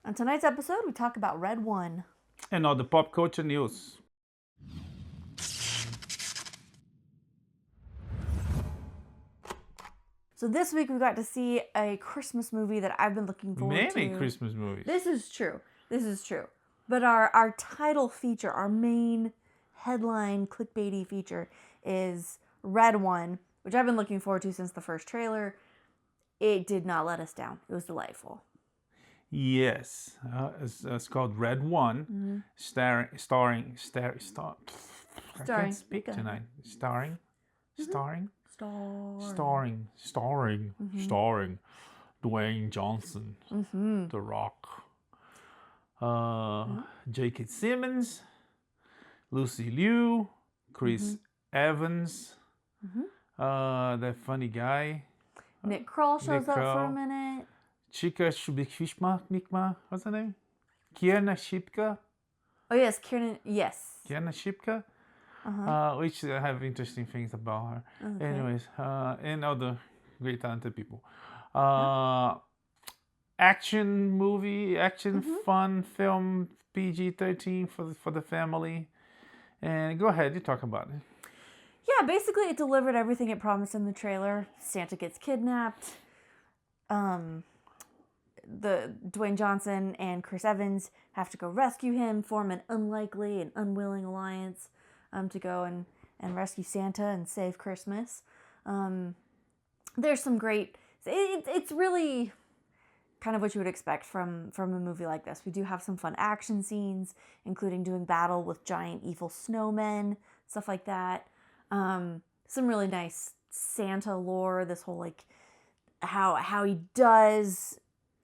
On tonight's episode, we talk about Red One. And all the pop culture news. So this week we got to see a Christmas movie that I've been looking forward to. Many Christmas movies. This is true. But our title feature, our main headline clickbaity feature is Red One, which I've been looking forward to since the first trailer. It did not let us down. It was delightful. Yes, it's called Red One, starring. I can't speak tonight. Starring. Dwayne Johnson, The Rock, J.K. Simmons, Lucy Liu, Chris Evans, that funny guy. Nick Kroll shows up for a minute. Chica Shubikishma, what's her name? Kierna Shipka. Oh yes, Kierna. Yes. Kierna Shipka. Which I have interesting things about her. Okay. Anyways, and other great talented people. Action fun film, PG-13 for the family. And go ahead, you talk about it. Yeah, basically it delivered everything it promised in the trailer. Santa gets kidnapped. The Dwayne Johnson and Chris Evans have to go rescue him, form an unlikely and unwilling alliance to go and rescue Santa and save Christmas. There's some great... It's really kind of what you would expect from a movie like this. We do have some fun action scenes, including doing battle with giant evil snowmen, stuff like that. Some really nice Santa lore, this whole like how he does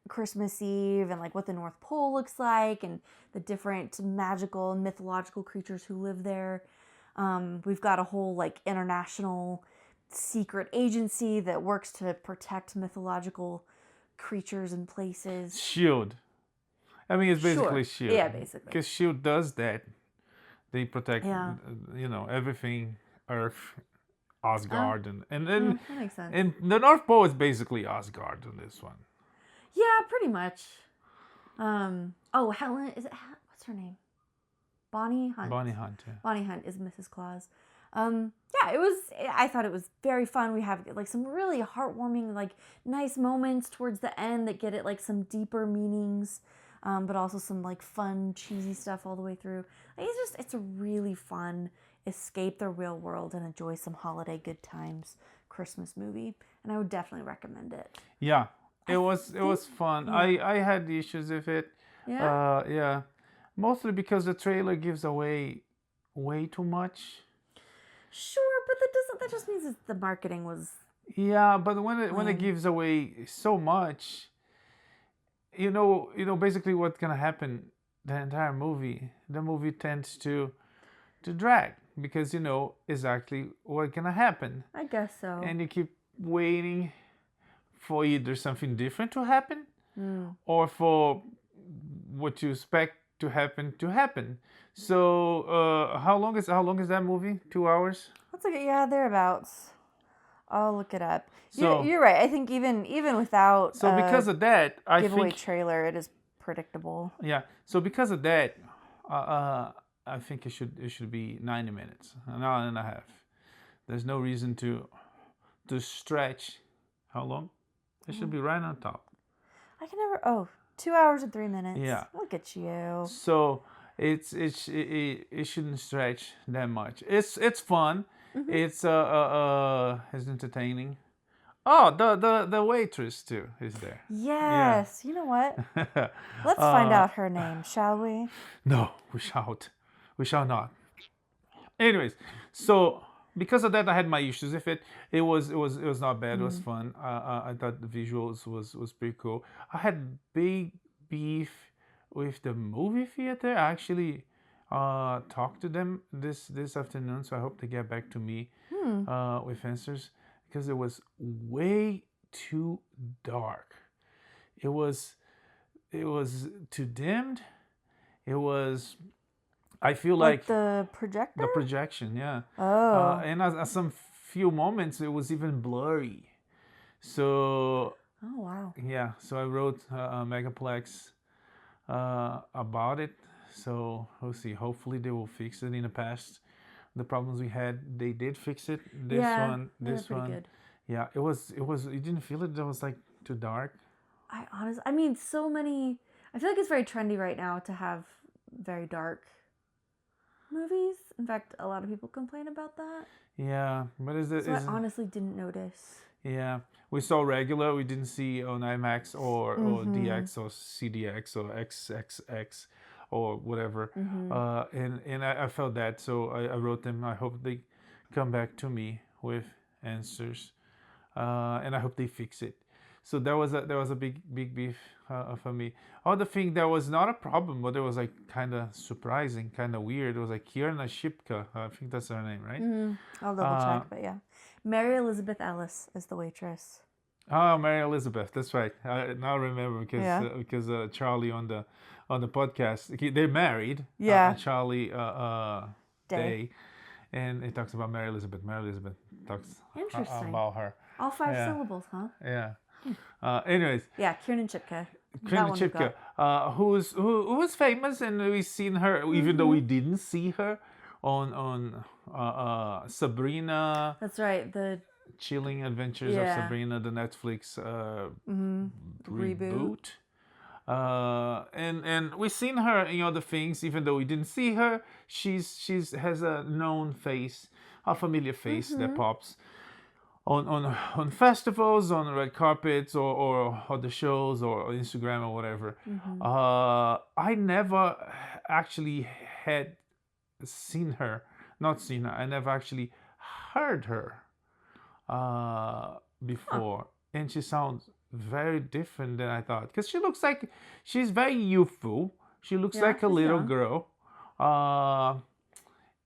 Christmas Eve and like what the North Pole looks like and the different magical and mythological creatures who live there. We've got a whole like international secret agency that works to protect mythological creatures and places. S.H.I.E.L.D. I mean, it's basically S.H.I.E.L.D. Yeah, basically. Because S.H.I.E.L.D. does that. They protect, everything, Earth, Asgard, and then that makes sense. And the North Pole is basically Asgard on this one. Yeah, pretty much. Helen, what's her name? Bonnie Hunt. Bonnie Hunt, yeah. Bonnie Hunt is Mrs. Claus. I thought it was very fun. We have like some really heartwarming, like nice moments towards the end that get at like some deeper meanings, but also some like fun, cheesy stuff all the way through. Like, it's a really fun escape the real world and enjoy some holiday good times Christmas movie, and I would definitely recommend it. Yeah, it was fun. Yeah. I had issues with it. Yeah. Mostly because the trailer gives away way too much. Sure, but that just means that the marketing was... Yeah, but when it gives away so much, basically what's gonna happen the entire movie, the movie tends to drag because exactly what's gonna happen. I guess so. And you keep waiting for either something different to happen or for what you expect to happen. So how long is that movie? 2 hours? Let's look at thereabouts. I'll look it up. So, you're right. I think even without because of that, giveaway trailer, it is predictable. Yeah. So because of that, I think it should be 90 minutes, an hour and a half. There's no reason to stretch. How long? It should be right on top. I can never. Oh, 2 hours and 3 minutes. Yeah. Look at you. So it shouldn't stretch that much. It's fun. It's entertaining. Oh, the waitress too is there. Yes. Yeah. You know what? Let's find out her name, shall we? No, we shan't. We shall not. Anyways, so because of that, I had my issues with it. It was not bad. It was fun. I thought the visuals was pretty cool. I had big beef with the movie theater. I actually talked to them this afternoon, so I hope they get back to me with answers because it was way too dark. It was too dimmed. It was. I feel like the projector. The projection, yeah. Oh. And at some few moments, it was even blurry. So. Oh wow. Yeah. So I wrote Megaplex about it. So we'll see. Hopefully they will fix it. In the past, the problems we had, they did fix it. Yeah, they're This pretty one, good. yeah, it was. You didn't feel it. That was like too dark. I mean, so many. I feel like it's very trendy right now to have very dark movies. In fact, a lot of people complain about that. Yeah, but So I honestly didn't notice. yeah, we saw regular. We didn't see on IMAX or Mm-hmm. DX or CDX or XXX or whatever. Mm-hmm. And I felt that, so I wrote them. I hope they come back to me with answers, and I hope they fix it. So that was a big beef for me. Other thing that was not a problem, but it was like kind of surprising, kind of weird. It was like Kierna Shipka. I think that's her name, right? I'll double check, but yeah. Mary Elizabeth Ellis is the waitress. Oh, Mary Elizabeth. That's right. I now remember Yeah. because Charlie on the podcast, they're married. Yeah. Charlie Day. Day, and he talks about Mary Elizabeth. Mary Elizabeth talks Interesting. about her. All 5 Yeah. syllables, huh? Yeah. Anyways, Yeah, Kiernan Shipka. Kierna Shipka, who was famous, and we've seen her, even though we didn't see her on Sabrina. That's right. The Chilling Adventures of Sabrina, the Netflix reboot. And we've seen her in other things, even though we didn't see her. She's has a known face, a familiar face that pops on festivals, on red carpets, or other shows, or Instagram or whatever. I never actually had seen her, not seen her. I never actually heard her before, and she sounds very different than I thought, because she looks like she's very youthful. She looks like a little girl,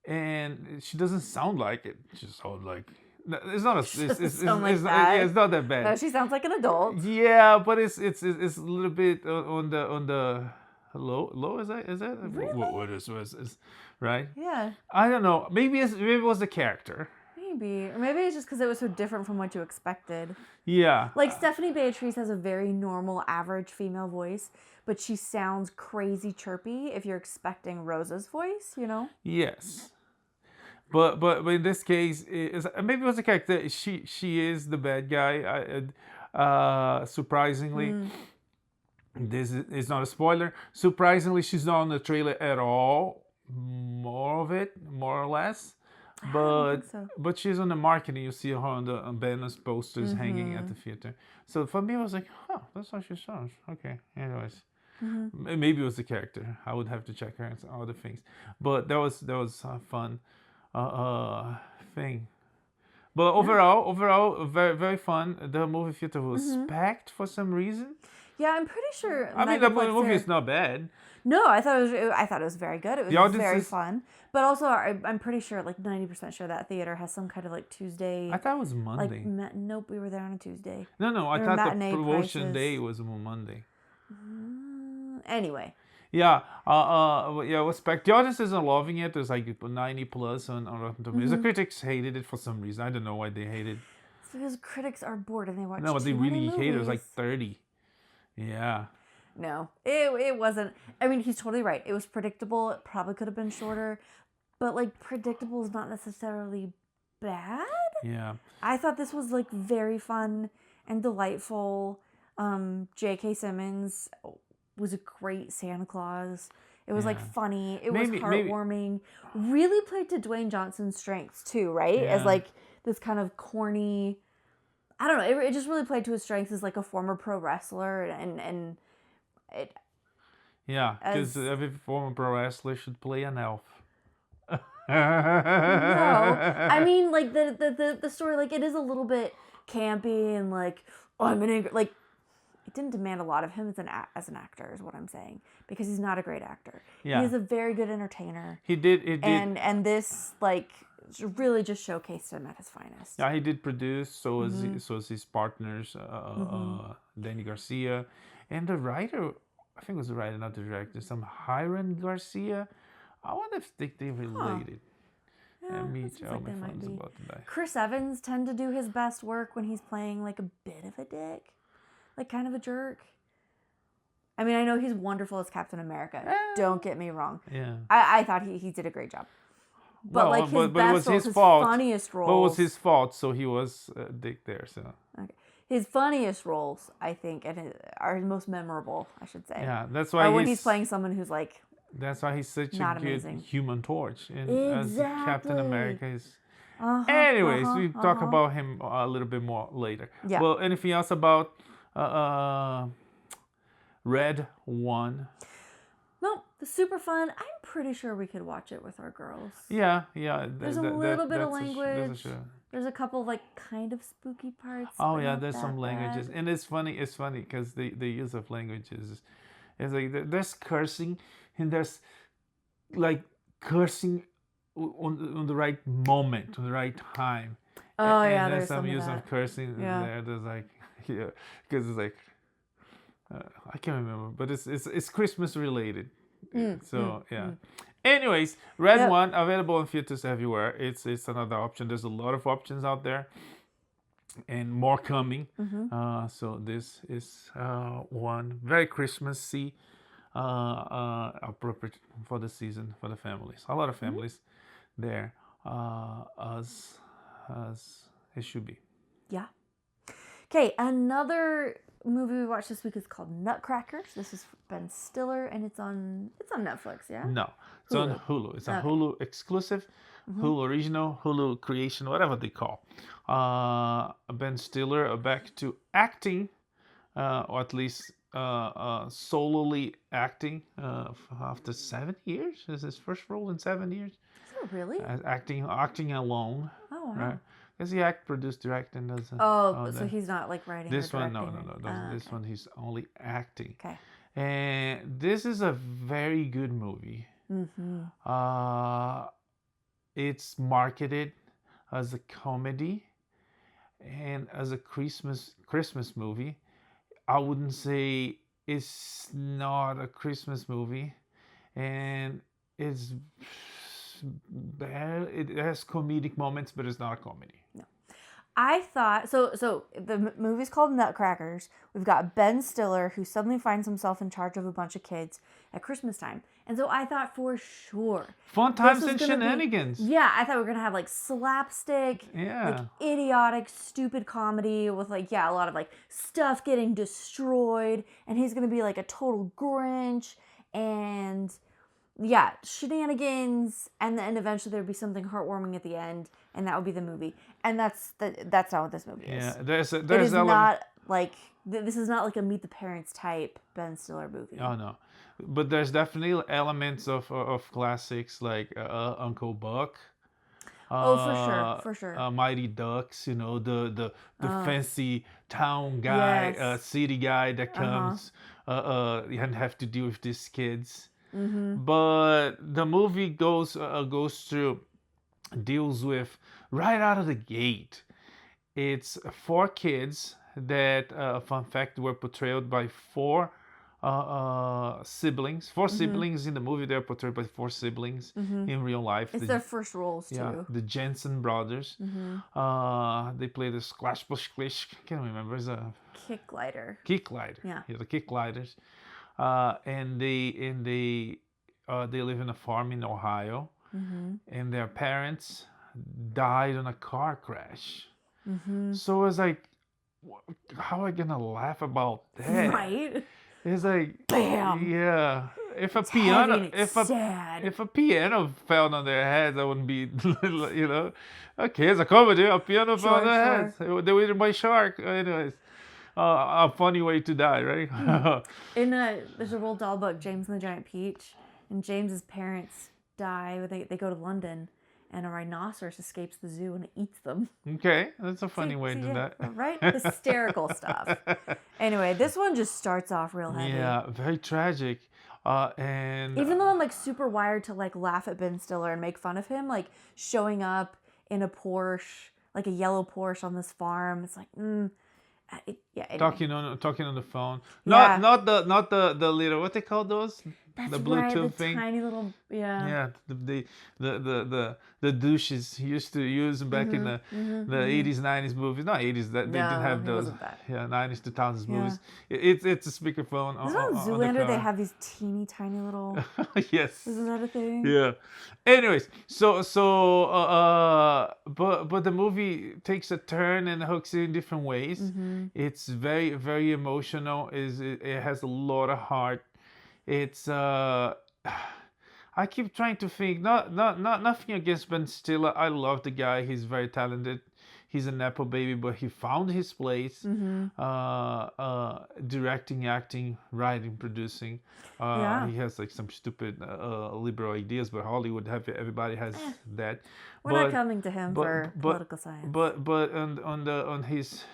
and she doesn't sound like it. She sounds like it's not a it's not that bad. No, she sounds like an adult. Yeah, but it's a little bit on the low. Is that Really? what is right? Yeah. I don't know. Maybe it was the character. Maybe. Or maybe it's just because it was so different from what you expected. Yeah. Like, Stephanie Beatriz has a very normal, average female voice, but she sounds crazy chirpy if you're expecting Rosa's voice, you know? Yes. But in this case, maybe it was the character. She is the bad guy. Surprisingly, this is not a spoiler. Surprisingly, she's not on the trailer at all. More or less. But she's on the marketing. You see her on the banners, posters hanging at the theater. So for me, I was like, huh, that's how she sounds. Okay. Anyways, maybe it was the character. I would have to check her and other things. But that was fun thing. But overall, very very fun. The movie theater was packed for some reason. Yeah, I'm pretty sure. I mean, the movie is not bad. No, I thought it was very good. It was very fun. But also, I'm pretty sure, like 90% sure that theater has some kind of like Tuesday. I thought it was Monday. Nope, we were there on a Tuesday. No, I thought the promotion day was on Monday. Anyway. Yeah, it was packed. The audience isn't loving it. There's like 90 plus on Rotten Tomatoes. The critics hated it for some reason. I don't know why they hated it. It's because critics are bored and they watch. No, but they really hated it. It was like 30. Yeah. No, it wasn't. I mean, he's totally right. It was predictable. It probably could have been shorter, but like predictable is not necessarily bad. Yeah. I thought this was like very fun and delightful. J.K. Simmons was a great Santa Claus. It was like funny. It was heartwarming. Really played to Dwayne Johnson's strengths too, right? Yeah. As like this kind of corny. I don't know. It just really played to his strengths as like a former pro wrestler and it. Yeah, because every former pro wrestler should play an elf. No, I mean like the story, like it is a little bit campy and like, oh, I'm an angry, like it didn't demand a lot of him as an actor is what I'm saying, because he's not a great actor. Yeah. He's a very good entertainer. He did. And this like really just showcased him at his finest. Yeah, he did produce. So was his partners, Danny Garcia, and the writer. I think it was the writer, not the director. Some Hiram Garcia. I wonder if they related. Yeah, me that seems too. like My they might phone's be. about to die. Chris Evans tend to do his best work when he's playing like a bit of a dick, like kind of a jerk. I mean, I know he's wonderful as Captain America. Don't get me wrong. Yeah. I thought he did a great job. But like his it best was roles, his fault. funniest roles. But it was his fault, so he was a dick there. So. Okay. His funniest roles, I think, are his most memorable, I should say. Yeah, that's why when he's playing someone who's like. That's why he's such not a good amazing. Human Torch, and Exactly. as Captain America is. Anyways, we talk about him a little bit more later. Yeah. Well, anything else about Red One? No, it's super fun. I'm pretty sure we could watch it with our girls. Yeah. There's a little bit of language. There's a couple of like kind of spooky parts. Oh yeah, there's some languages, and it's funny because the use of languages is like there's cursing, and there's like cursing on the right moment, on the right time. Oh and yeah, there's some use of of cursing there. There's like because it's like I can't remember, but it's Christmas related. Anyways, Red One available in theaters everywhere. It's another option. There's a lot of options out there, and more coming. So this is one very Christmassy, appropriate for the season for the families. A lot of families there, as it should be. Yeah. Okay, another movie we watched this week is called Nutcrackers. This is Ben Stiller, and it's on Netflix. Yeah. No, it's on Hulu. It's a Hulu exclusive, Hulu original, Hulu creation, whatever they call. Ben Stiller back to acting, or at least solely acting after 7 years. This is his first role in 7 years. Is it really? Acting alone. Oh wow. Right? Does he act, produce, direct, and does? So he's not like writing. This or one, directing no. This one, he's only acting. Okay. And this is a very good movie. It's marketed as a comedy and as a Christmas movie. I wouldn't say it's not a Christmas movie, and it's bad. It has comedic moments, but it's not a comedy. No. I thought so the movie's called Nutcrackers. We've got Ben Stiller, who suddenly finds himself in charge of a bunch of kids at Christmas time. And so I thought for sure fun times and shenanigans. I thought we were gonna have like slapstick, like idiotic, stupid comedy with like a lot of like stuff getting destroyed, and he's gonna be like a total Grinch and shenanigans, and then eventually there'd be something heartwarming at the end, and that would be the movie. And that's not what this movie is. Yeah, there's it is not like this is not like a Meet the Parents type Ben Stiller movie. Oh no, but there's definitely elements of classics like Uncle Buck. For sure. Mighty Ducks, the fancy town guy, city guy that comes and have to deal with these kids. But the movie deals with right out of the gate. It's 4 kids that, fun fact, were portrayed by 4 siblings. 4 siblings in the movie. They're portrayed by 4 siblings in real life. It's their first roles too. Yeah, the Jensen brothers. They play the Splash Splish Splish. I can't remember. It's a Kick Glider. Yeah, the Kick Gliders. And they live in a farm in Ohio, and their parents died in a car crash. So it's like, how am I gonna laugh about that? Right? It's like, bam. Yeah. If a piano fell on their heads, I wouldn't be, okay, it's a comedy. A piano fell on their heads. They were eaten by a shark. Anyways. A funny way to die, right? There's a Roald Dahl book, James and the Giant Peach, and James's parents die. They go to London, and a rhinoceros escapes the zoo and eats them. Okay, that's a funny way to do that. Right? Hysterical stuff. Anyway, this one just starts off real heavy. Yeah, very tragic. And even though I'm like super wired to like laugh at Ben Stiller and make fun of him, like showing up in a Porsche, like a yellow Porsche on this farm, it's like, talking on the phone. Not the little, what they call those? That's the right. The Bluetooth thing. tiny little Yeah, the douches he used to use back in the 80s, 90s movies. Not 80s, that they didn't No, have it those. wasn't that. Yeah, 90s, 2000s Yeah. movies. It's a speakerphone Isn't on on the Zoolander they car. have these teeny tiny little? Yes. Isn't that a thing? Yeah. Anyways, but the movie takes a turn and hooks you in different ways. It's very very emotional. It has a lot of heart. It's I keep trying to think. Not nothing against Ben Stiller. I love the guy. He's very talented. He's a nepo baby, but he found his place. Directing, acting, writing, producing. Yeah. He has like some stupid liberal ideas, but Hollywood everybody has that. We're not coming to him for political science. But on his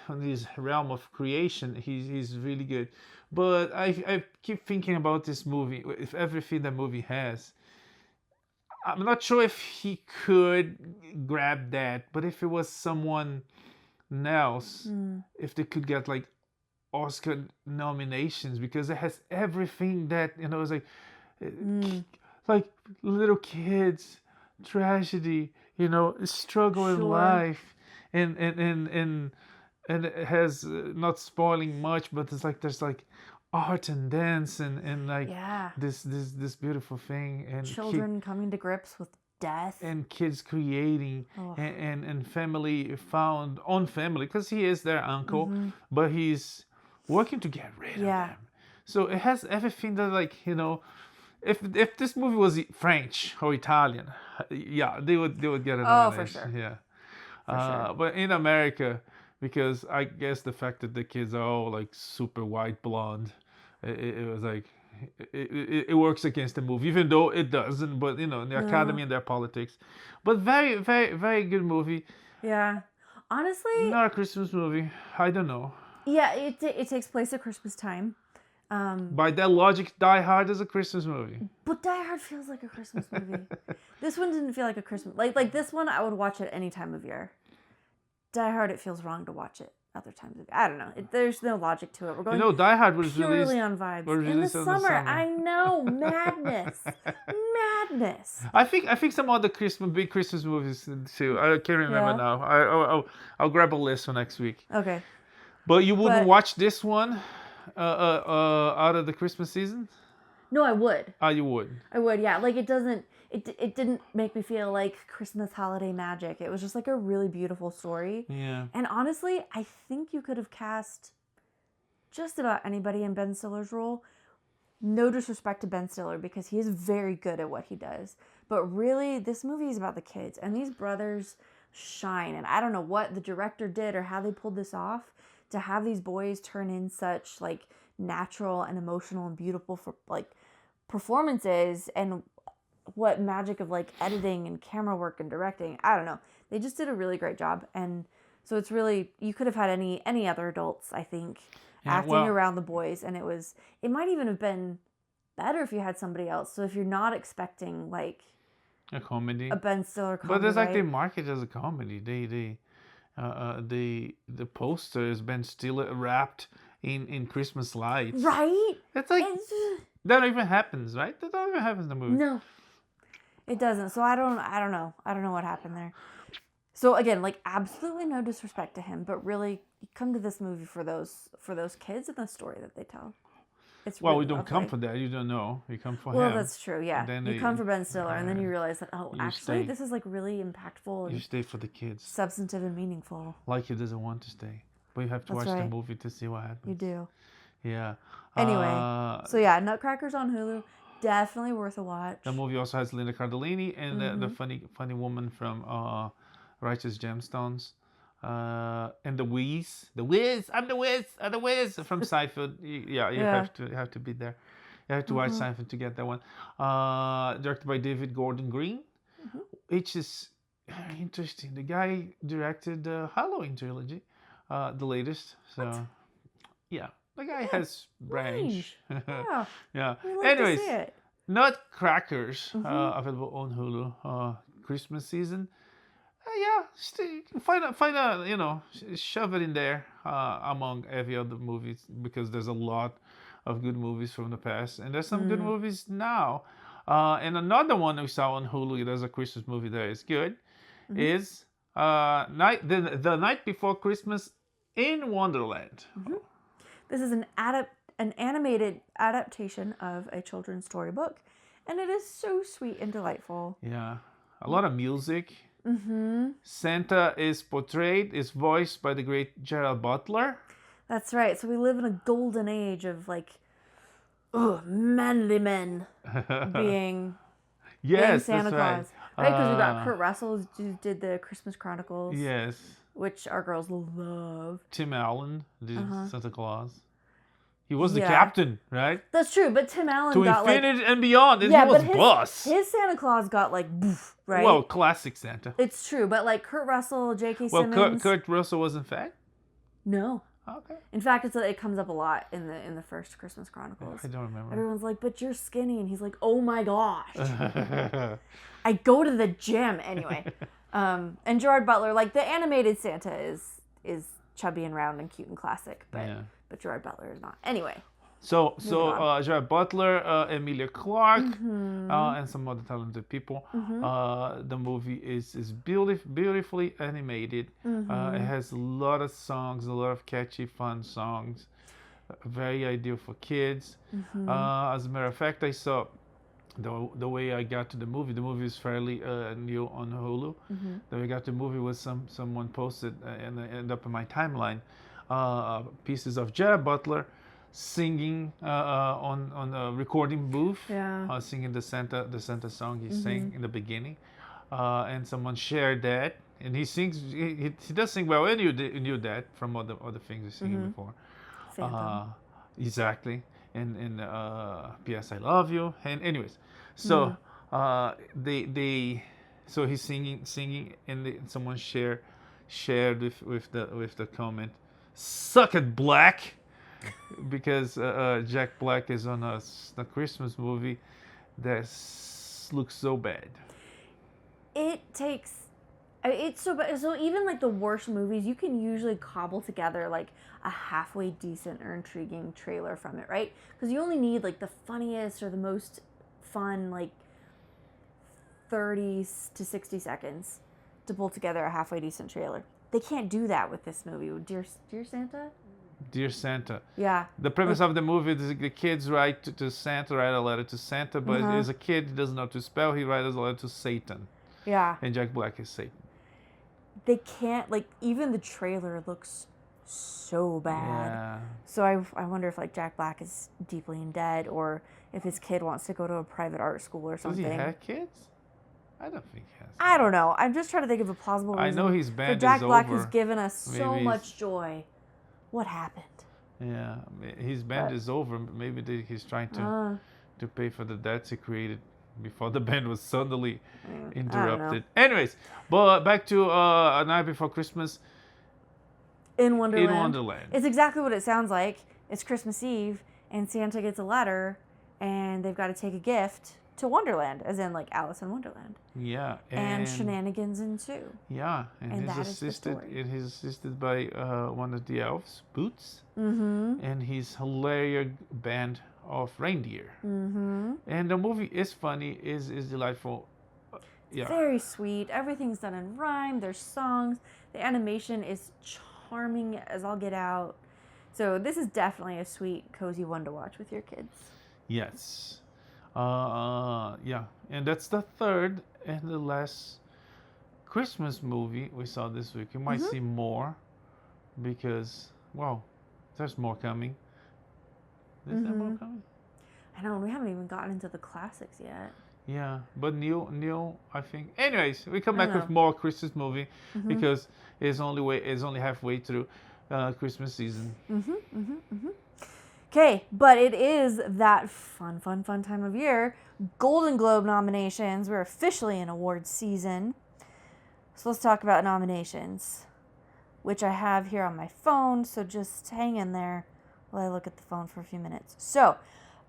realm of creation, he's really good. But I keep thinking about this movie. If everything that movie has, I'm not sure if he could grab that. But if it was someone else, if they could get like Oscar nominations, because it has everything that it's like little kids, tragedy, struggle in life, and it has not spoiling much, but it's like there's like art and dance and like this beautiful thing, and children coming to grips with death, and kids creating, and family found on family, because he is their uncle, but he's working to get rid of them. So it has everything that, like, if this movie was French or Italian, they would get a nomination. For sure. Yeah. For sure. But in America, because I guess the fact that the kids are all like super white blonde, it was like it works against the movie, even though it doesn't. But in the Academy and their politics, but very very very good movie. Yeah, honestly, not a Christmas movie. I don't know. Yeah, it takes place at Christmas time. By that logic, Die Hard is a Christmas movie. But Die Hard feels like a Christmas movie. This one didn't feel like a Christmas... Like this one, I would watch it any time of year. Die Hard, it feels wrong to watch it other times of year. I don't know. There's no logic to it. We're going Die Hard was purely released... on vibes. In the summer. I know. Madness. Madness. I think some other big Christmas movies too. I can't remember now. I'll grab a list for next week. Okay. But you wouldn't watch this one out of the Christmas season? No, I would. Oh, you would? I would, yeah. Like, it didn't make me feel like Christmas holiday magic. It was just like a really beautiful story. Yeah. And honestly, I think you could have cast just about anybody in Ben Stiller's role. No disrespect to Ben Stiller, because he is very good at what he does. But really, this movie is about the kids. And these brothers shine. And I don't know what the director did or how they pulled this off, to have these boys turn in such like natural and emotional and beautiful for like performances, and what magic of like editing and camera work and directing. I don't know. They just did a really great job. And so it's really, you could have had any other adults, I think, acting around the boys, and it might even have been better if you had somebody else. So if you're not expecting like a comedy, a Ben Stiller comedy, but there's like they market it as a comedy. The poster is Ben Stiller wrapped in Christmas lights. Right? It's like that even happens, right? That don't even happen in the movie. No, it doesn't. So I don't know. I don't know what happened there. So again, like, absolutely no disrespect to him, but really, you come to this movie for those kids and the story that they tell. It's really we don't lovely. come for that. You don't know. We come for him. Well, that's true. Yeah, you come for Ben Stiller, and then you realize that actually, this is like really impactful. You stay for the kids. Substantive and meaningful. Like he doesn't want to stay, but you have to watch the movie to see what happens. You do. Yeah. Anyway, so yeah, Nutcrackers on Hulu, definitely worth a watch. The movie also has Linda Cardellini and the funny woman from Righteous Gemstones. And the Wiz, I'm the Wiz from Seinfeld. You have to be there. You have to watch Seinfeld to get that one. Directed by David Gordon Green, which is very interesting. The guy directed the Halloween trilogy, the latest. So, yeah, the guy has range. Yeah. Anyways, Nutcrackers available on Hulu. Christmas season. Find a shove it in there among every other movies, because there's a lot of good movies from the past, and there's some good movies now. And another one we saw on Hulu, there's a Christmas movie that is good, is the Night Before Christmas in Wonderland. This is an animated adaptation of a children's storybook, and it is so sweet and delightful. Yeah, a lot of music. Santa is voiced by the great Gerald Butler. That's right. So we live in a golden age of like, manly men being Santa Claus. Right? Because we got Kurt Russell who did the Christmas Chronicles. Yes. Which our girls love. Tim Allen did Santa Claus. He was the captain, right? That's true, but Tim Allen to got infinity and beyond. And he was boss. His Santa Claus got like boof, right? Well, classic Santa. It's true, but like Kurt Russell, J.K. Simmons. Well, Kurt Russell wasn't fat? No. Okay. In fact, it comes up a lot in the first Christmas Chronicles. I don't remember. Everyone's like, "But you're skinny," and he's like, "Oh my gosh, I go to the gym anyway." And Gerard Butler, like the animated Santa, is chubby and round and cute and classic, but Gerard Butler is not. Anyway. So Gerard Butler, Emilia Clarke, and some other talented people. The movie is beautifully animated. It has a lot of songs, a lot of catchy, fun songs. Very ideal for kids. As a matter of fact, I saw the way I got to the movie. The movie is fairly new on Hulu. The way I got to the movie was someone posted and it ended up in my timeline pieces of Gerard Butler singing on a recording booth, singing the Santa song he sang in the beginning, and someone shared that, and he sings. He does sing well, and you knew that from other things he's singing before. Exactly, and P.S. I love you, and anyways, so so he's singing, and someone shared with the comment, "Suck it, Black." Because Jack Black is on a Christmas movie that looks so bad. It's so bad. So even like the worst movies, you can usually cobble together like a halfway decent or intriguing trailer from it, right? Because you only need like the funniest or the most fun like 30 to 60 seconds to pull together a halfway decent trailer. They can't do that with this movie. Dear Santa? Dear Santa. Yeah. The premise of the movie is the kids write to Santa, write a letter to Santa, but as a kid, he doesn't know how to spell. He writes a letter to Satan. Yeah. And Jack Black is Satan. They can't, like, even the trailer looks so bad. Yeah. So I wonder if, like, Jack Black is deeply in debt or if his kid wants to go to a private art school or something. Does he have kids? I don't think he has. I don't know. I'm just trying to think of a plausible reason. I know his band Jack is Black over. has given us so much joy. What happened? Yeah, his band is over. Maybe he's trying to pay for the debts he created before the band was suddenly interrupted. Anyways, but back to A Night Before Christmas in Wonderland. In Wonderland. It's exactly what it sounds like. It's Christmas Eve, and Santa gets a letter, and they've got to take a gift to Wonderland, as in like Alice in Wonderland. Yeah, and shenanigans ensue. Yeah, and he's assisted by one of the elves, Boots, and his hilarious band of reindeer. And the movie is funny, is delightful. Yeah, very sweet. Everything's done in rhyme. There's songs. The animation is charming as all get out. So this is definitely a sweet, cozy one to watch with your kids. Yes. Yeah, and that's the third and the last Christmas movie we saw this week. You might see more because, well, there's more coming. Is there more coming? I know, we haven't even gotten into the classics yet. Yeah, but new, I think. Anyways, we come back with more Christmas movie because it's only halfway through Christmas season. Okay, but it is that fun time of year. Golden Globe nominations. We're officially in awards season. So let's talk about nominations, which I have here on my phone. So just hang in there while I look at the phone for a few minutes. So,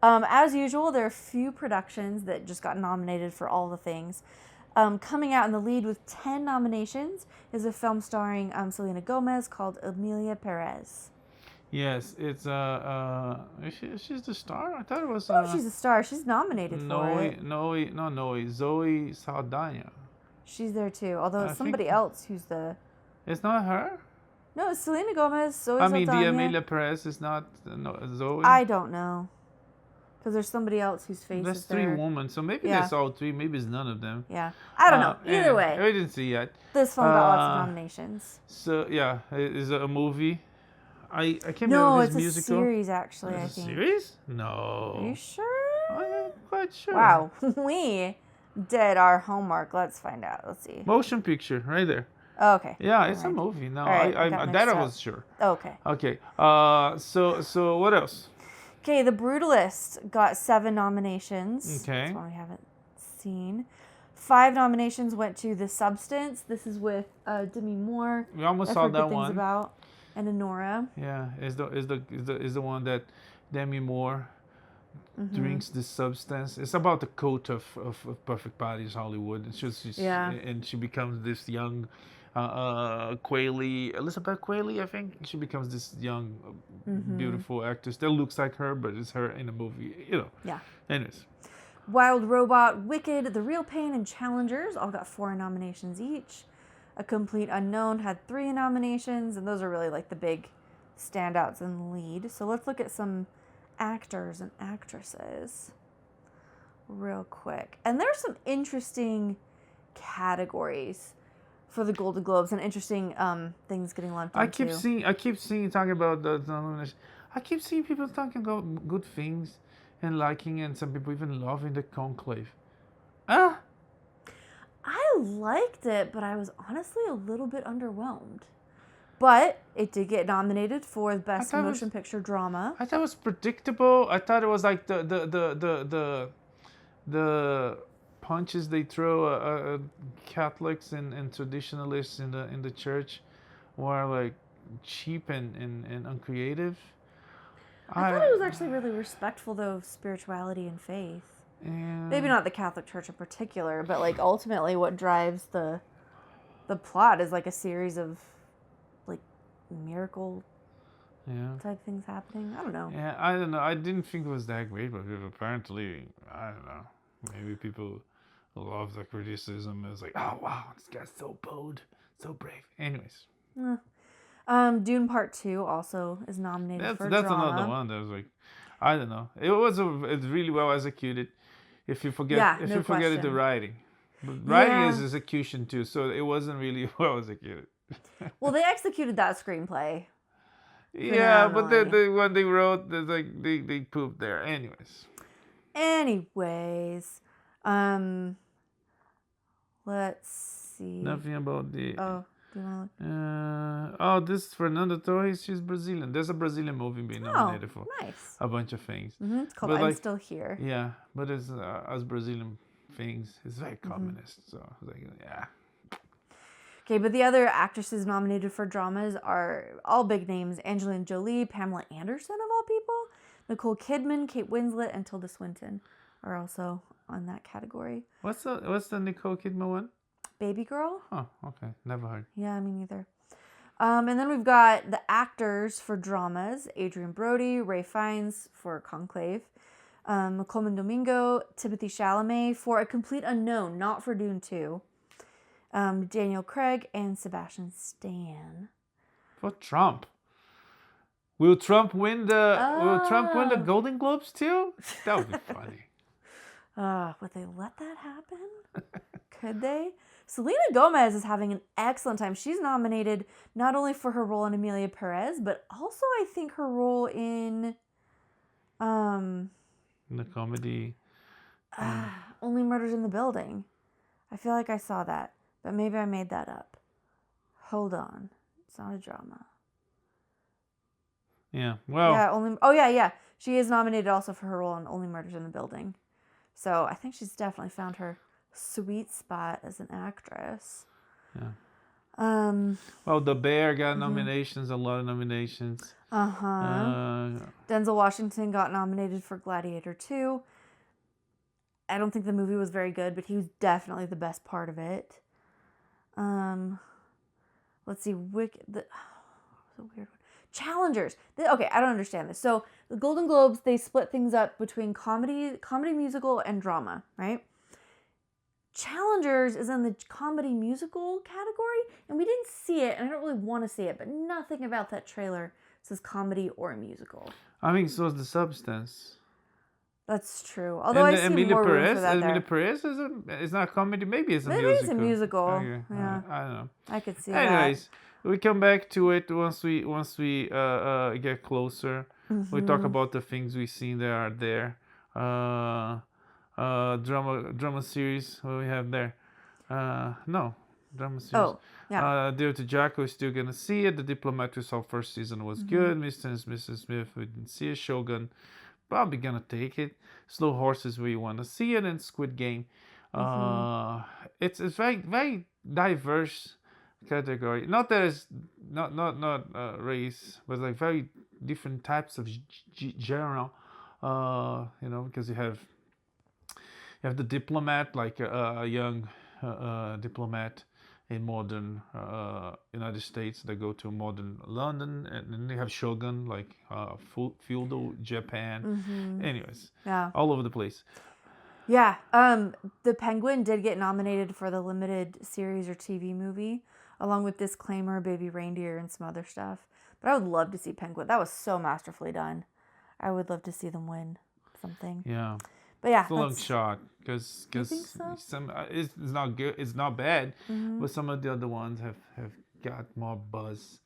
as usual, there are a few productions that just got nominated for all the things. Coming out in the lead with 10 nominations is a film starring Selena Gomez called Emilia Perez. Yes, it's she's the star. I thought it was Oh, she's a star. She's nominated for it. Zoe Saldana. She's there too. Although I it's think somebody else who's the. it's not her. No, it's Selena Gomez, Zoe I mean, the Saldana. Amelia Perez is not no, Zoe. I don't know. Because there's somebody else whose face There's is three there. women, so maybe Yeah. there's all three. Maybe it's none of them. Yeah. I don't know. Either Anyway, way, we didn't see yet. this film got lots of nominations. So yeah, is it a movie? I can't No, remember it's if a musical. series actually, I It's a think. series? Are you No. sure? I'm quite sure. Wow. We did our homework. Let's find out. Let's see. Motion picture, right there. Oh, okay. Yeah, it's a Alright. movie. No, Alright, I I got that I mixed was sure. Oh, okay. Okay. So what else? Okay, The Brutalist got 7 nominations. Okay. That's one we haven't seen. 5 nominations went to The Substance. This is with Demi Moore. We almost I've saw heard that good things one. about. And Honora. Yeah, is the one that Demi Moore drinks this substance. It's about the cult of perfect bodies Hollywood. It's just Yeah. and she becomes this young Elizabeth Quayle, I think. She becomes this young, beautiful actress that looks like her, but it's her in a movie. Yeah. Anyways, Wild Robot, Wicked, The Real Pain, and Challengers all got 4 nominations each. A Complete Unknown had 3 nominations, and those are really like the big standouts in the lead. So let's look at some actors and actresses real quick. And there's some interesting categories for the Golden Globes and interesting things getting lumped I into. keep seeing talking about the nomination. I keep seeing people talking about good things and liking, and some people even loving the Conclave. Ah. I liked it, but I was honestly a little bit underwhelmed. But it did get nominated for Best Motion Picture Drama. I thought it was predictable. I thought it was like the punches they throw Catholics and traditionalists in the church were like cheap and uncreative. I thought it was actually really respectful though of spirituality and faith. Maybe not the Catholic Church in particular, but like ultimately what drives the plot is like a series of like miracle type things happening. I don't know. Yeah, I don't know. I didn't think it was that great, but apparently, I don't know. Maybe people love the criticism. It was like, oh wow, this guy's so bold, so brave. Anyways. Dune Part 2 also is nominated for That's drama. another one that was like, I don't know. It's really well executed. If you forget it, the writing. But writing is execution too, so it wasn't really well executed. Well, they executed that screenplay. Yeah, but when they wrote, they pooped there. Anyways, let's see. Nothing about the. Oh, do you want to look? This Fernanda Torres. She's Brazilian. There's a Brazilian movie being nominated for nice. a bunch of things. It's called I'm Still Here. Yeah, but it's as Brazilian things. It's very communist. So I was like, yeah. Okay, but the other actresses nominated for dramas are all big names: Angelina Jolie, Pamela Anderson of all people, Nicole Kidman, Kate Winslet, and Tilda Swinton are also on that category. What's the Nicole Kidman one? Baby Girl. Oh, okay, never heard. Yeah, me neither. And then we've got the actors for dramas: Adrian Brody, Ray Fiennes for Conclave, Colman Domingo, Timothée Chalamet for A Complete Unknown, not for Dune 2. Daniel Craig and Sebastian Stan. For Trump. Will Trump win the Golden Globes too? That would be funny. Would they let that happen? Could they? Selena Gomez is having an excellent time. She's nominated not only for her role in Amelia Perez, but also I think her role in the comedy. Only Murders in the Building. I feel like I saw that. But maybe I made that up. Hold on. It's not a drama. Yeah, well. Yeah, yeah. She is nominated also for her role in Only Murders in the Building. So I think she's definitely found her sweet spot as an actress. Yeah. Well, The Bear got nominations, a lot of nominations. Denzel Washington got nominated for Gladiator 2. I don't think the movie was very good, but he was definitely the best part of it. Let's see, a weird one. Challengers. Okay, I don't understand this. So the Golden Globes, they split things up between comedy, musical, and drama, right? Challengers is in the comedy musical category, and we didn't see it, and I don't really want to see it, but nothing about that trailer says comedy or musical. I mean, so is The Substance. That's true. Although I see more room for that Emilia there. Perez is not a comedy. Maybe it's a Maybe musical. it's a musical. Okay. Yeah, I don't know. I could see Anyways, we come back to it once we get closer. that. We talk about the things we seen that are there. Drama series. What we have there? No, drama series. Oh, yeah. Dear to Jacko is still gonna see it. The Diplomat we saw first season was good. Mr. and Mrs. Smith we didn't see it. Shogun probably gonna take it. Slow Horses we want to see it, and Squid Game. It's very very diverse category. Not that it's not race, but like very different types of genre. Because you have the diplomat, like a young diplomat in modern United States. They go to modern London, and then they have Shogun, like feudal Japan. Anyways, Yeah. all over the place. Yeah. The Penguin did get nominated for the limited series or TV movie, along with Disclaimer, Baby Reindeer, and some other stuff. But I would love to see Penguin. That was so masterfully done. I would love to see them win something. Yeah. But yeah, It's a long shot because so? some it's not good. It's not bad, but some of the other ones have got more buzz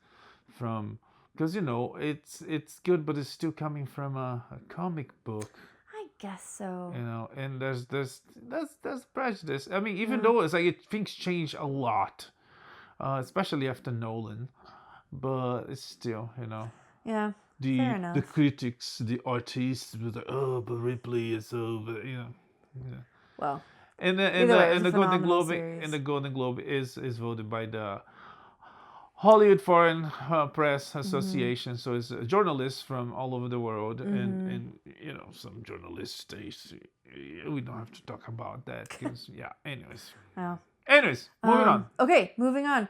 from because it's good, but it's still coming from a comic book. I guess so. And there's prejudice. I mean, even though it's like things change a lot, especially after Nolan, but it's still Yeah. the Fair enough. the critics, the artists was like, oh, but Ripley is over, Yeah. Well, And either way, it was the a Golden phenomenal Globe series. and the Golden Globe is voted by the Hollywood Foreign Press Association. So it's journalists from all over the world, and some journalists we don't have to talk about that because Anyways. Oh. Anyways, moving on. Okay, moving on.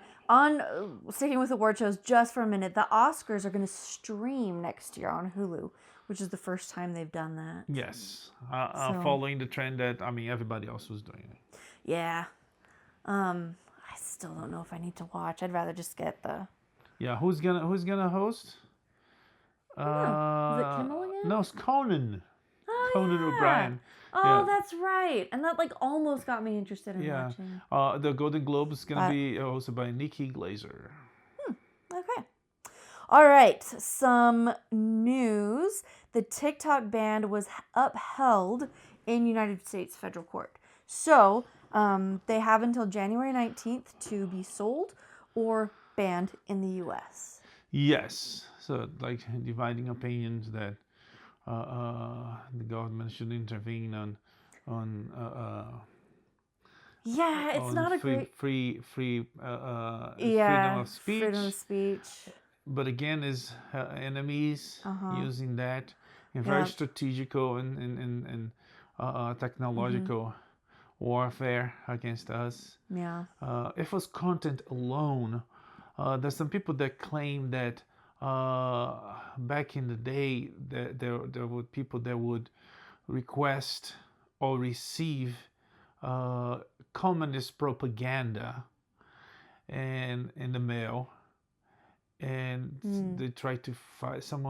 Sticking with award shows just for a minute, the Oscars are going to stream next year on Hulu, which is the first time they've done that. Yes, following the trend that everybody else was doing it. Yeah. I still don't know if I need to watch. I'd rather just get the. Yeah, who's gonna host? Is it Kimmel again? No, it's Conan. Oh, Conan yeah. O'Brien. Oh, that's right. And that almost got me interested in watching. The Golden Globe is gonna be hosted by Nikki Glazer. Okay. All right. Some news. The TikTok ban was upheld in United States federal court. So they have until January 19th to be sold or banned in the U.S. Yes. So like dividing opinions that the government should intervene on it's on not a free great freedom of speech. Freedom of speech. But again, is enemies using that in very strategical and technological warfare against us. Yeah. If it was content alone, there's some people that claim that back in the day that there were people that would request or receive communist propaganda and in the mail, and they tried to fight. I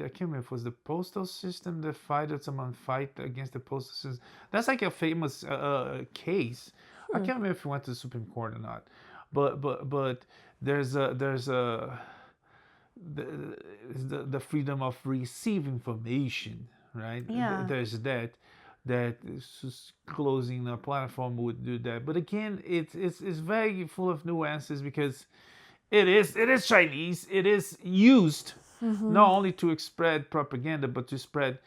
can't remember if it was the postal system that someone fight against the postal system. That's like a famous case. I can't remember if it went to the Supreme Court or not, but there's the freedom of receive information, right? Yeah. There's that closing a platform would do that. But again, it's very full of nuances because it is Chinese. It is used not only to spread propaganda, but to spread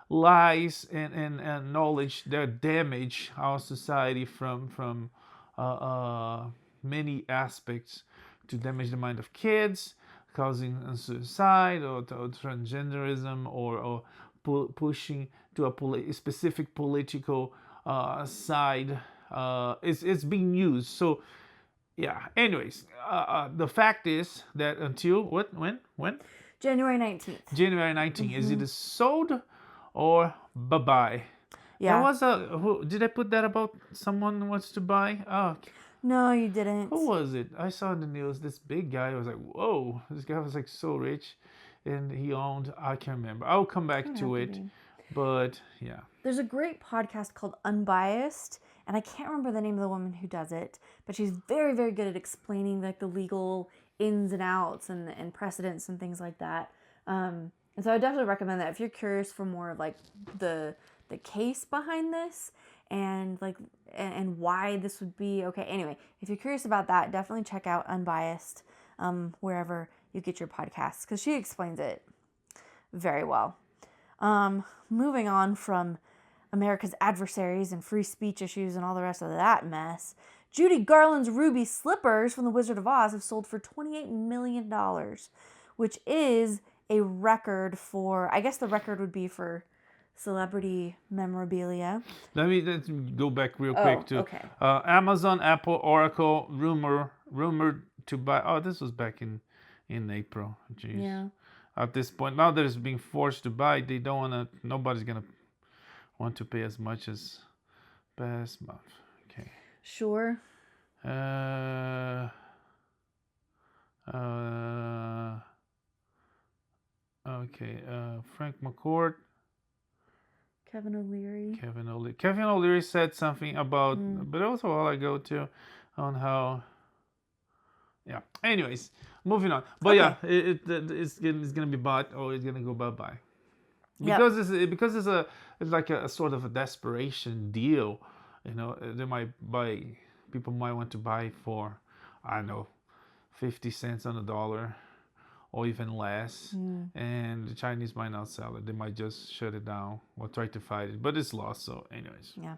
lies and knowledge that damage our society from many aspects, to damage the mind of kids, causing suicide or transgenderism or pushing to a specific political side. It's being used. So yeah. Anyways, the fact is that until when January 19th. January 19th, is it sold or bye-bye? There Yeah. was did I put that about someone who wants to buy? Oh, No, you didn't. who was it? I saw in the news this big guy. I was like, whoa, this guy was like so rich, and he owned. I can't remember. I'll come back to it, but yeah. There's a great podcast called Unbiased, and I can't remember the name of the woman who does it, but she's very, very good at explaining like the legal ins and outs and precedents and things like that. And so I definitely recommend that if you're curious for more of like the case behind this and like and why this would be okay. Anyway, if you're curious about that, definitely check out Unbiased wherever you get your podcasts because she explains it very well. Moving on from America's adversaries and free speech issues and all the rest of that mess, Judy Garland's ruby slippers from The Wizard of Oz have sold for $28 million, which is a record for, I guess the record would be for celebrity memorabilia. Let's go back real quick to okay. Amazon, Apple, Oracle, rumored to buy. Oh, this was back in April. Jeez. Yeah. At this point, now that it's being forced to buy, they don't want to. Nobody's gonna want to pay as much as past month. Okay. Sure. Okay. Frank McCourt. Kevin O'Leary said something about, but it was a while ago too, on how. Yeah. Anyways, moving on. But okay. yeah, it's gonna be bought or it's gonna go bye. Because it's like a sort of a desperation deal. You know, people might want to buy for, I don't know, 50 cents on the dollar or even less. And the Chinese might not sell it. They might just shut it down or try to fight it. But it's lost, so anyways. Yeah.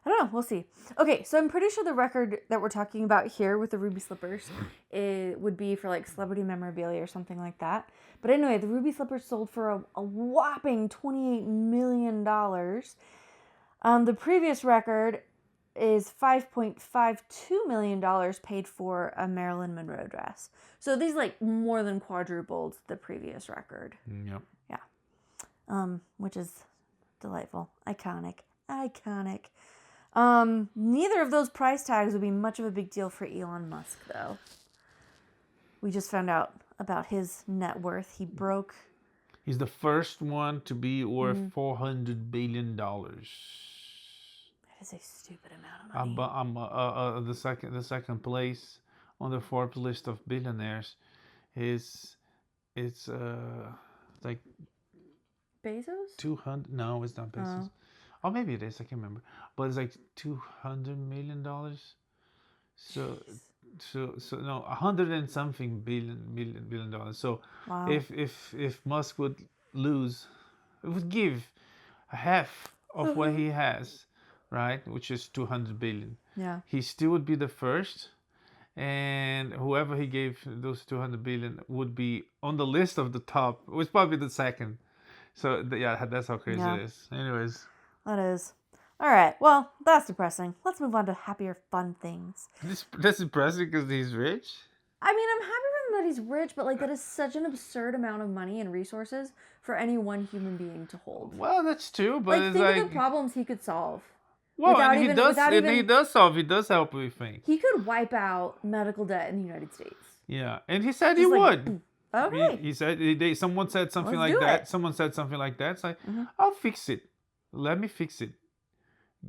I don't know. We'll see. Okay, so I'm pretty sure the record that we're talking about here with the ruby slippers would be for like celebrity memorabilia or something like that. But anyway, the ruby slippers sold for a whopping $28 million. The previous record is $5.52 million paid for a Marilyn Monroe dress. So these like more than quadrupled the previous record. Yep. Yeah. Which is delightful. Iconic. Neither of those price tags would be much of a big deal for Elon Musk, though. We just found out about his net worth. He's the first one to be worth $400 billion. That is a stupid amount of money. I'm the second place on the Forbes list of billionaires is like Bezos? 200. No, it's not Bezos. Oh, maybe it is. I can't remember. But it's like $200 million. So no, 100 and something billion dollars. So wow. if Musk would lose, it would give a half of what he has, right? Which is 200 billion. Yeah. He still would be the first, and whoever he gave those 200 billion would be on the list of the top. It was probably the second. So yeah, that's how crazy it is. Anyways. That is. All right. Well, that's depressing. Let's move on to happier, fun things. That's depressing because he's rich? I mean, I'm happy for him that he's rich, but like that is such an absurd amount of money and resources for any one human being to hold. Well, that's true, but like, it's think of the problems he could solve. Well, and he does solve. He does help with things. He could wipe out medical debt in the United States. Yeah, and he said he would. Okay. He said someone said something like that. Someone said something like that. It's like, I'll fix it. Let me fix it.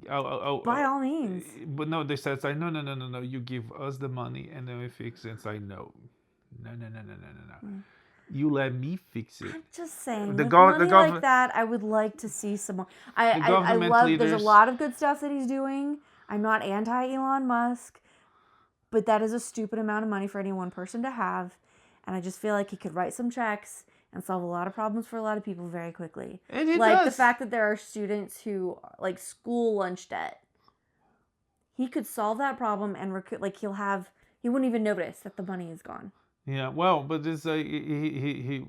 By all means. But no, they said, like, no. You give us the money and then we fix it. It's like, no. You let me fix it. I'm just saying, with money like that, I would like to see some more. I love. There's a lot of good stuff that he's doing. I'm not anti Elon Musk, but that is a stupid amount of money for any one person to have, and I just feel like he could write some checks and solve a lot of problems for a lot of people very quickly. And he like does. The fact that there are students who like school lunch debt. He could solve that problem and he wouldn't even notice that the money is gone. Yeah, well, but this he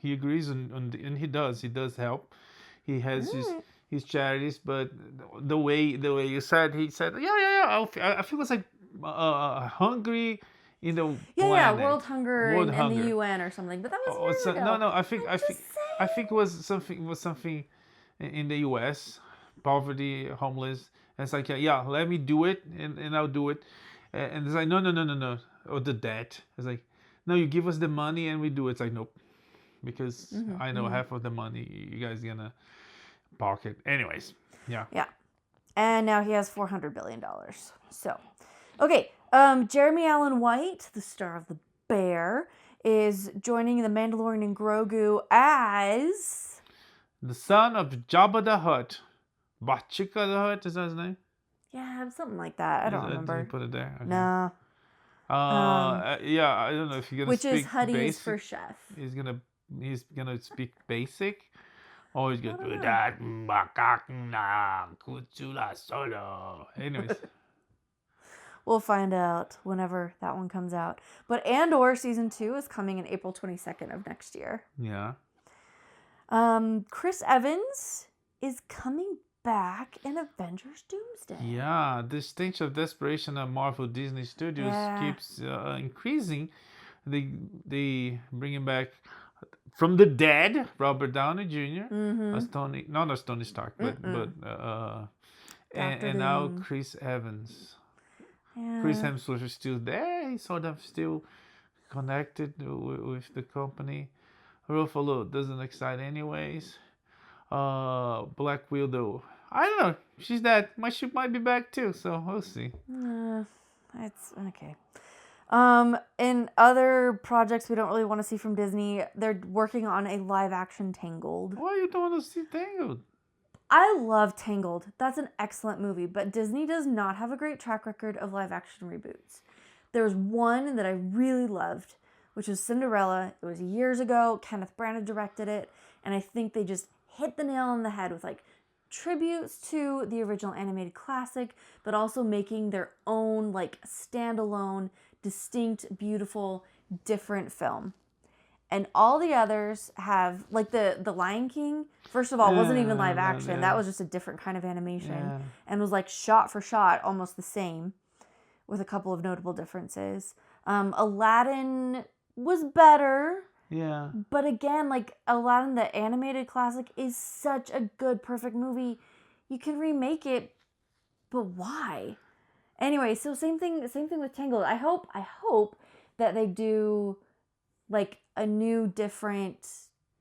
agrees and he does help. He has his charities, but the way you said, he said, yeah. I feel it's like hungry in the Yeah, planet. World Hunger World and the hunger. UN or something. But that was Oh, years so, ago. no. I'm just I saying. think it was something in the U.S. Poverty, homeless. And it's like, yeah, let me do it, and I'll do it. And it's like, no. Or the debt. It's like, no, you give us the money and we do it. It's like, nope, because I know half of the money you guys gonna pocket. Anyways, yeah. Yeah. And now he has $400 billion. So, okay. Jeremy Allen White, the star of The Bear, is joining the Mandalorian and Grogu as... The son of Jabba the Hutt. Bachika the Hutt, is that his name? Yeah, something like that. I don't Did remember. you put it there? Okay. No. Yeah, I don't know if you're gonna Which is speak Huddy's basic. for chef. He's gonna speak basic, or he's gonna I do don't that. Makakna kutsula solo. Anyways, We'll find out whenever that one comes out. But Andor season 2 is coming in April 22nd of next year. yeah. Chris Evans is coming back in Avengers Doomsday. Yeah, the stage of desperation of Marvel Disney Studios keeps increasing. They bringing back from the dead Robert Downey Jr. As Tony, not as Tony Stark, but and now Chris Evans. Yeah. Chris Hemsworth is still there. He's sort of still connected with the company. Ruffalo doesn't excite anyways. Black Widow. I don't know. She's dead. She might be back too, so we'll see. It's okay. In other projects we don't really want to see from Disney, they're working on a live action Tangled. Why you don't want to see Tangled? I love Tangled. That's an excellent movie, but Disney does not have a great track record of live action reboots. There's one that I really loved, which was Cinderella. It was years ago. Kenneth Branagh directed it, and I think they just hit the nail on the head with like tributes to the original animated classic, but also making their own like standalone, distinct, beautiful, different film. And all the others have, like the Lion King, first of all, wasn't even live action. Yeah. That was just a different kind of animation. Yeah. And was like shot for shot, almost the same, with a couple of notable differences. Aladdin was better. Yeah. But again, like Aladdin, the animated classic, is such a good, perfect movie. You can remake it, but why? Anyway, so same thing with Tangled. I hope that they do like a new, different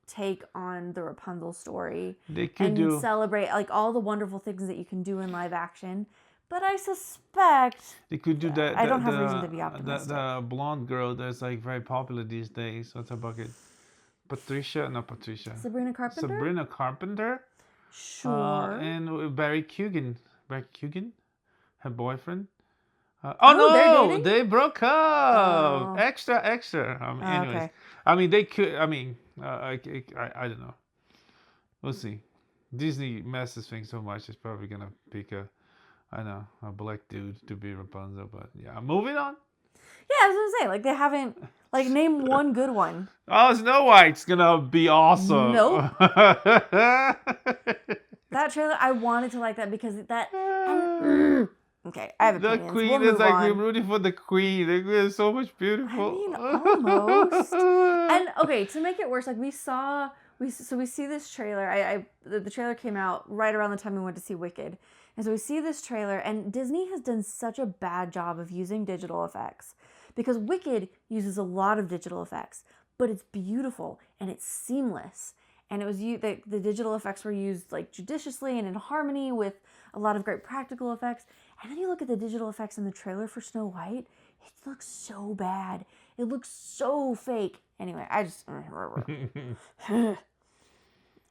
take on the Rapunzel story. They could celebrate like all the wonderful things that you can do in live action. But I suspect they could do that. I don't have reason to be optimistic. The blonde girl that's like very popular these days. What's her bucket? Sabrina Carpenter. Sabrina Carpenter. Sure. And Barry Keoghan, her boyfriend. They're dating? They broke up. Oh. Extra. Anyways, okay. I mean, they could. I mean, I don't know. We'll see. Disney messes things so much. It's probably gonna pick a black dude to be Rapunzel. But yeah, moving on. Yeah, I was gonna say, like, they haven't, like, name one good one. Oh, Snow White's gonna be awesome. Nope. That trailer, I wanted to like that because that. Okay, I have opinions. The queen we'll is move like, on. we're rooting for the queen. It's so much beautiful. I mean, almost. And okay, to make it worse, like we see this trailer. The trailer came out right around the time we went to see Wicked, and so we see this trailer, and Disney has done such a bad job of using digital effects because Wicked uses a lot of digital effects, but it's beautiful and it's seamless. And it was the digital effects were used like judiciously and in harmony with a lot of great practical effects. And then you look at the digital effects in the trailer for Snow White, it looks so bad. It looks so fake. Anyway, I just all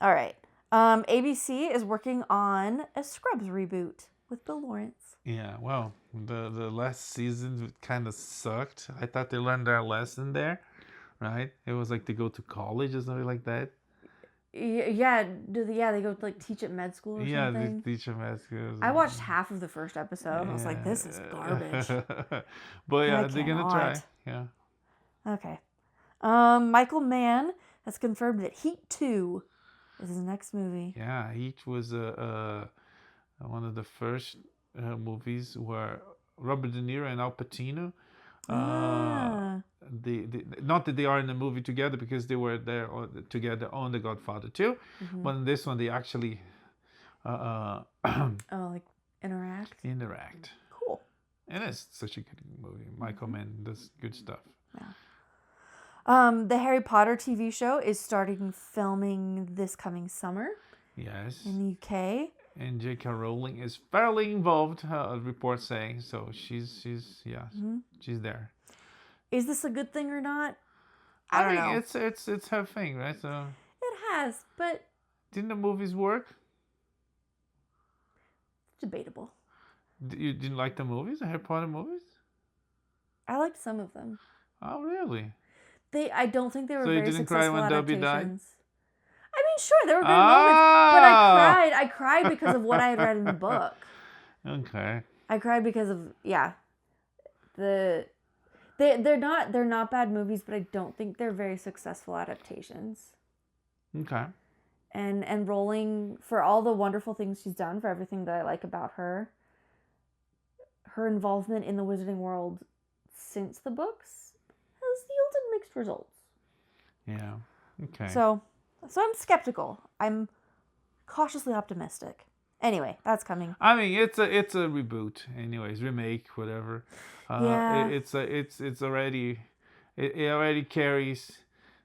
right. ABC is working on a Scrubs reboot with Bill Lawrence. Yeah, well, the last season kind of sucked. I thought they learned their lesson there, right? It was like they go to college or something like that. Yeah, they go to like teach at med school or something. Yeah, they teach at med school. I watched half of the first episode. And I was like, this is garbage. But yeah, they're gonna try. Yeah. Okay. Michael Mann has confirmed that Heat 2 is his next movie. Yeah, Heat was one of the first movies where Robert De Niro and Al Pacino. Ah. Not that they are in the movie together because they were there together on The Godfather 2, but in this one they actually Oh, like interact. Cool. And it's such a good movie. Michael Mann does good stuff. Yeah. The Harry Potter TV show is starting filming this coming summer. Yes. In the UK. And J.K. Rowling is fairly involved. Reports saying so. She's there. Is this a good thing or not? I don't know. It's her thing, right? So it has, but didn't the movies work? Debatable. You didn't like the movies, the Harry Potter movies? I liked some of them. Oh, really? I don't think they were so very successful adaptations. So you didn't cry when Dobby died? I mean, sure, there were good moments, but I cried because of what I had read in the book. Okay. I cried because of they're not bad movies, but I don't think they're very successful adaptations. Okay. And Rowling, for all the wonderful things she's done, for everything that I like about her involvement in the wizarding world since the books has yielded mixed results. Yeah. Okay. So I'm skeptical. I'm cautiously optimistic. Anyway, that's coming. I mean, it's a reboot, anyways, remake, whatever. Yeah. It already carries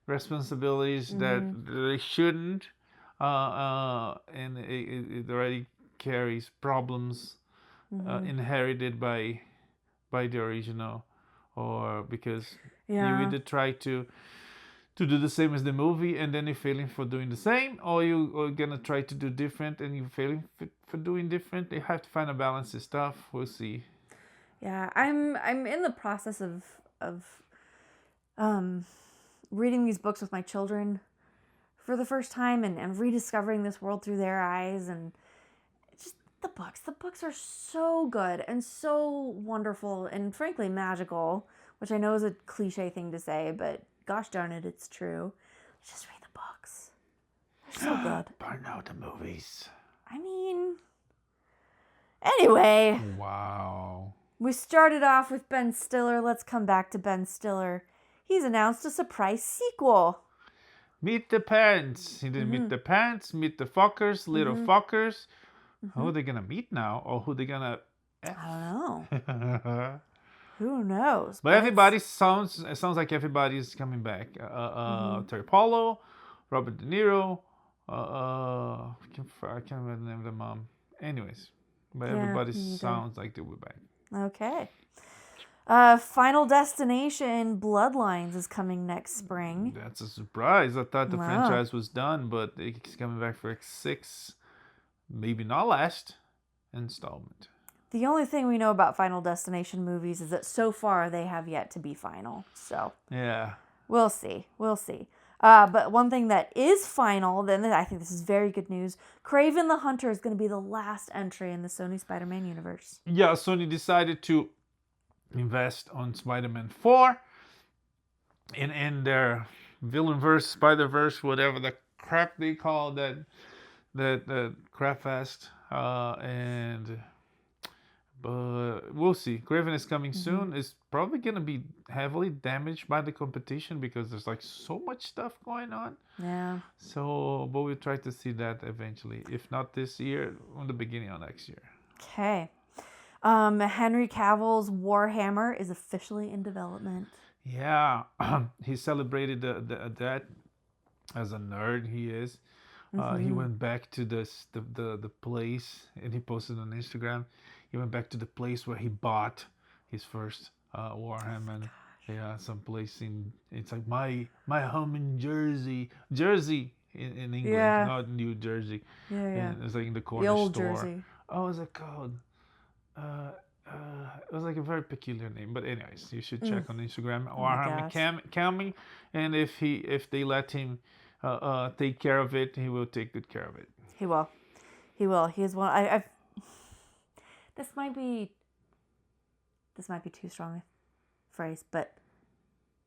responsibilities that they shouldn't, and it already carries problems inherited by the original, or because you either try to do the same as the movie and then you're failing for doing the same, or you're gonna try to do different and you're failing for doing different. You have to find a balance and stuff. We'll see. Yeah, I'm in the process of reading these books with my children for the first time and rediscovering this world through their eyes, and just the books are so good and so wonderful and frankly magical, which I know is a cliche thing to say, but gosh darn it, it's true. Just read the books. They're so good. Burn out the movies. I mean, anyway. Wow. We started off with Ben Stiller. Let's come back to Ben Stiller. He's announced a surprise sequel. Meet the parents. He didn't meet the parents, meet the fuckers, little fuckers. Who are they going to meet now? Or who are they going to... I don't know. Who knows? But everybody sounds like everybody's coming back. Terry Polo, Robert De Niro, I can't remember the name of the mom. Anyways, but everybody sounds like they were back. Okay. Final Destination Bloodlines is coming next spring. That's a surprise. I thought the franchise was done, but it's coming back for X6, maybe not last installment. The only thing we know about Final Destination movies is that so far they have yet to be final. So yeah, we'll see. But one thing that is final, then I think this is very good news. Kraven the Hunter is going to be the last entry in the Sony Spider-Man universe. Yeah, Sony decided to invest on Spider-Man 4 in their Villainverse, Spider-Verse, whatever the crap they call that crap fest, but we'll see. Kraven is coming soon. It's probably going to be heavily damaged by the competition because there's like so much stuff going on. Yeah. So, but we'll try to see that eventually. If not this year, on the beginning of next year. Okay. Henry Cavill's Warhammer is officially in development. Yeah. He celebrated that as a nerd he is. He went back to the place, and he posted on Instagram. He went back to the place where he bought his first Warhammer. Yeah, some place it's like my home in Jersey in England, not New Jersey. Yeah. And it's like in the corner the old store. Jersey. Oh, what's it called? It was like a very peculiar name, but anyways, you should check on Instagram. Warhammer Cami, and if they let him take care of it, he will take good care of it. He will. He is one. I've. This might be too strong a phrase, but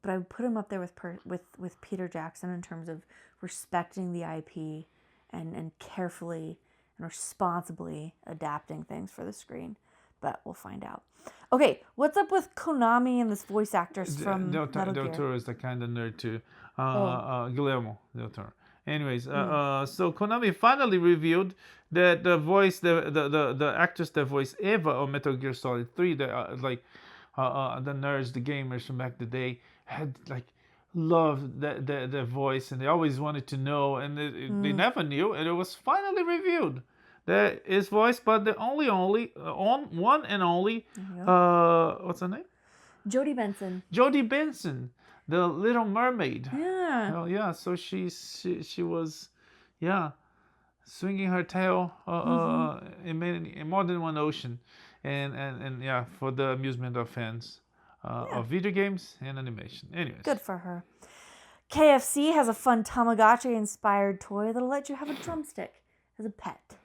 I would put him up there with Peter Jackson in terms of respecting the IP and carefully and responsibly adapting things for the screen. but we'll find out. Okay, what's up with Konami and this voice actors from Del Metal Gear? Toro is the kind of nerd too. Guillermo del Toro. Anyways, so Konami finally revealed that the actors that voice Eva on Metal Gear Solid 3, the nerds, the gamers from back the day, had like loved their voice, and they always wanted to know, and they never knew, and it was finally revealed. That is voiced by the one and only, what's her name? Jodi Benson. Jodi Benson, the Little Mermaid. Yeah. Oh yeah, so she was, swinging her tail in more than one ocean, and yeah, for the amusement of fans of video games and animation. Anyways. Good for her. KFC has a fun Tamagotchi-inspired toy that'll let you have a drumstick as a pet.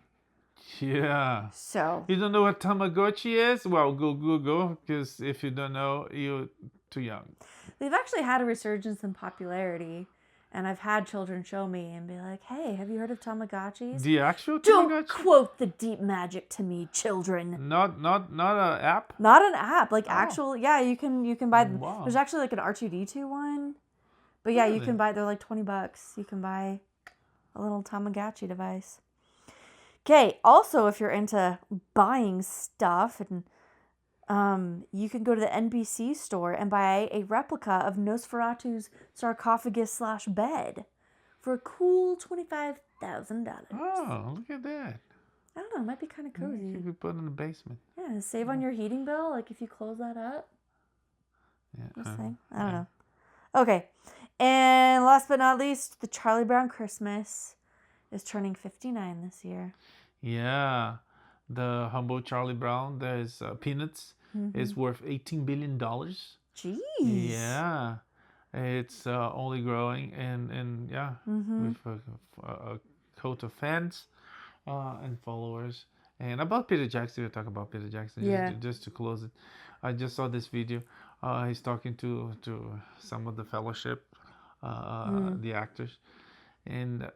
Yeah. So. You don't know what Tamagotchi is? Well, go Google, because if you don't know, you're too young. They've actually had a resurgence in popularity, and I've had children show me and be like, hey, have you heard of Tamagotchis? The actual Tamagotchi? Don't quote the deep magic to me, children. Not an app? Not an app, like actual, yeah, you can buy, Wow. There's actually like an R2-D2 one. But yeah, Really? you can buy, they're like $20. You can buy a little Tamagotchi device. Okay, also if you're into buying stuff, and you can go to the NBC store and buy a replica of Nosferatu's sarcophagus/bed for a cool $25,000. Oh, look at that. I don't know, it might be kind of cozy. You could put in the basement. Yeah, save on your heating bill, like if you close that up. Yeah. Just saying. I don't know. Okay, and last but not least, the Charlie Brown Christmas is turning 59 this year. Yeah. The humble Charlie Brown, there's Peanuts, is worth $18 billion. Jeez. Yeah. It's only growing, and yeah, with a coat of fans and followers. And about Peter Jackson, we'll talk about Peter Jackson just to close it. I just saw this video. He's talking to some of the fellowship, the actors, and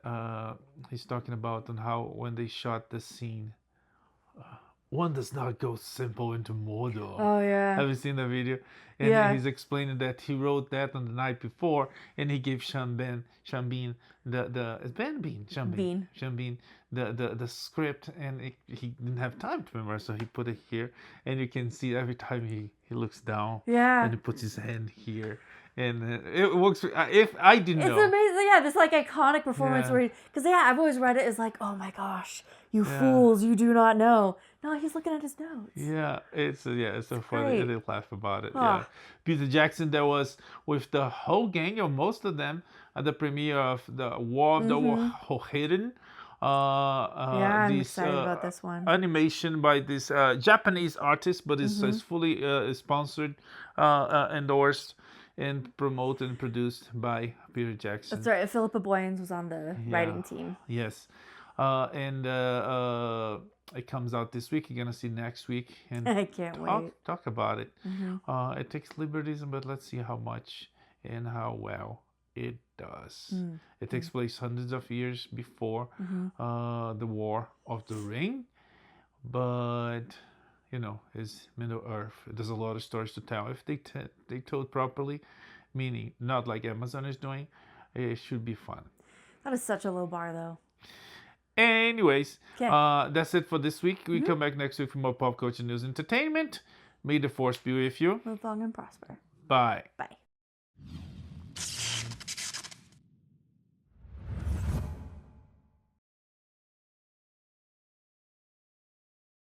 he's talking about on how when they shot the scene, one does not go simple into Mordor. Oh yeah. Have you seen the video? And he's explaining that he wrote that on the night before, and he gave Sean Bean the script, and he didn't have time to remember, so he put it here, and you can see every time he looks down, and he puts his hand here, and it works. If I didn't know, it's amazing. Yeah, this like iconic performance where because I've always read it as like, oh my gosh, you fools, you do not know. No, he's looking at his notes. Yeah, it's so funny. great. And they laugh about it. Yeah, Peter Jackson, there was with the whole gang or most of them at the premiere of the War of the Hohiden. I'm excited about this one. Animation by this Japanese artist, but it's fully sponsored, endorsed, and promoted and produced by Peter Jackson. That's right. Philippa Boyens was on the writing team. Yes. And it comes out this week. You're gonna see next week, and I can't wait. Talk about it. It takes liberties, but let's see how much and how well it does. It takes place hundreds of years before the War of the Ring, but it's Middle Earth. There's a lot of stories to tell. If they told properly, meaning not like Amazon is doing, it should be fun. That is such a low bar, though. Anyways, that's it for this week. We come back next week for more pop culture news, entertainment. May the force be with you. Live long and prosper. Bye. Bye.